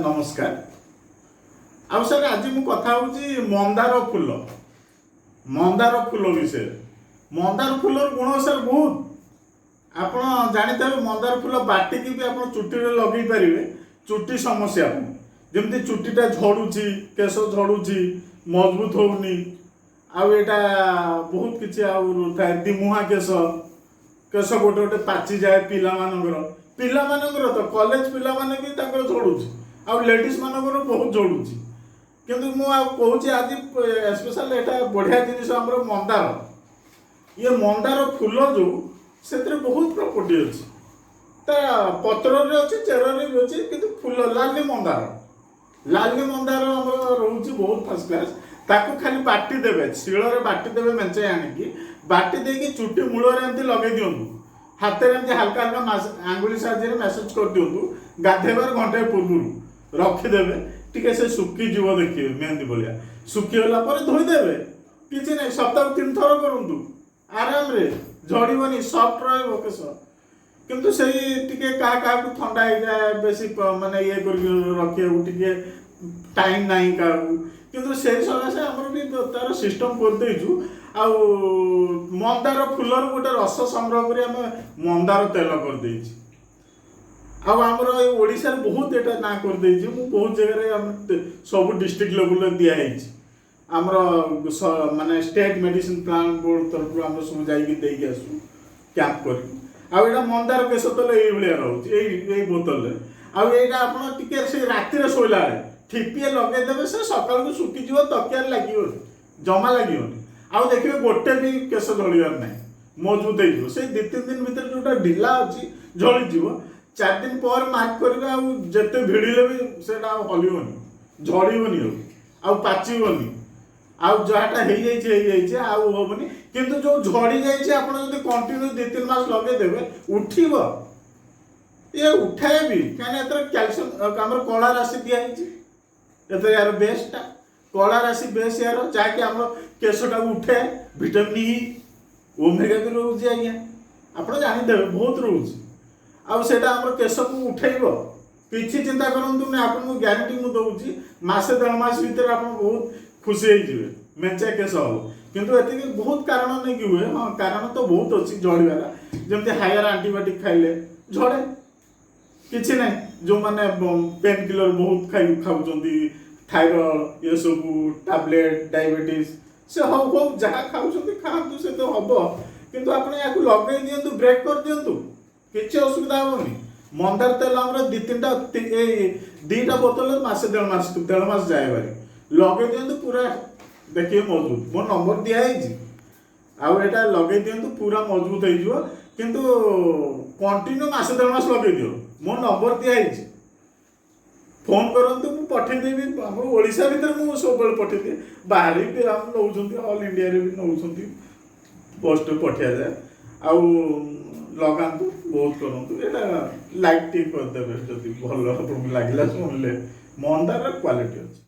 नमस्कार। आउ सर आज मु कथा हूँ मंदार फूल विषय। मंदार फूल गुण सर बहुत आप जानते हैं। मंदार फूल बाटिकी भी आप चुटी लगे पारे। चुटी समस्या जमी चुटीटा झड़ुची केश झड़ुची मजबूत होनी आटा बहुत किसी आए दिमुहा केश केश गोटे गोटे पाची जाए पिलामानकर तो कॉलेज पिला माने भी झड़ुची आ लेडीज मानकर बहुत झड़ुची किंतु मुझे आज स्पेशल एटा बढ़िया जिनिस हमर मंदार ये मंदार फूल जो से बहुत प्रॉपर्टी अच्छी पत्र अच्छे चेर भी अच्छी कि फूल लाली मंदार रोचे बहुत फर्स्ट क्लास। ताकू खाली बाटी देवे शिଳରେ बाटी देवे मेंचे आनिकी बाटी देकी चुटी मूल एमती लगे दिंतु हाथ में हल्का हल्का आंगुली साहाଯ୍ୟରେ मैसेज कर दिंतु गाधेबार घंटे पूर्व रखिदेवे टिके से सुखीजी देखिए मेहंदी भाया सुखीगला धोईदेवे किसी ना सप्ताह 3 थर करूँ आराम रे झड़बनी सफ्ट रेश किंतु से क्या ठंडा हो जाए बेसी माने ये रखिए टाइम ना क्या किंतु से सकाशे आम भी तार सिस्टम करदेचु आ मंदार फूल गोटे रस संग्रह कर मंदार तेल कर आमर ओडिशा बहुत एटा ना कर बहुत जगह सब डिस्ट्रिक्ट लेवल दिखाई आमर माने स्टेट मेडिसिन प्लान बोर्ड तरफ आम सब जाकि आसू कैंप कर मंदार केश तेल ये रोचे बोतल आईटा आप राति शोला ठिपिए लगेदेवे से सका सुखीज तकिया लगे जमा लगे आउ देखिए गोटे भी केश झड़ार ना मजबूत हो से 2-3 दिन भर जो ढिला अच्छी झड़ीज 4 दिन पर मार्क करेंगे जिते भिड़े भी से हलबनी झड़बनी आउ पाचबनी आउ जहाँटा हो हेनी किंतु जो झड़ी जाए कंटिन्यू 2-3 मास लगेदेवे उठब ये उठाए भी कहीं कैल्शियम आम कला राशि दिखाई यार बेसटा कला राशि बेस यार जहाँकि आम केशटा उठे विटामिन ई ओमेगा भी रोचे आज्ञा आप जानते बहुत रोचे आउटा आम केश को उठेब किसी चिंता करूँ आपको ग्यारंटी मुझे दूसरी मसे 1.5 मास भर आप बहुत खुशी हो मेंचा केश हम किंतु ये बहुत कारण नहीं कि हुए हाँ कारण तो बहुत अच्छी झड़ार जमी हायर आंटीबायोटिक खाइले झड़े किसी ना जो मैंने पेन किलर बहुत खाऊँ थायरॉइड ये सब टैबलेट डायबिटीज से हो जहाँ खाऊँ खातु से तो हम किंतु आप लगे दिंतु ब्रेक कर दिंतु किसी असुविधा हेनी मंदार तेल आम 2-3टा बोतल मसे 1.5 मास जाए बारी लगे दिंतु पूरा देखिए मजबूत मो नंबर दिखाई आटा लगे दिंतु पूरा मजबूत हो किंतु कंटिन्यू मसे 1.5 मास लगे दियो मो नंबर दिखाई फोन करते मुझे पठेदेवी आम ओडिशा भितर मुझे सब पठेदिए बाहर भी आम नौ ऑल इंडिया भी नौ पोस्ट पठिया जाए आउ लगातु बहुत करूँ यहाँ लाइक टी करदे जब भल आपको लगे शुणिले मंदार क्वालिटी अच्छी।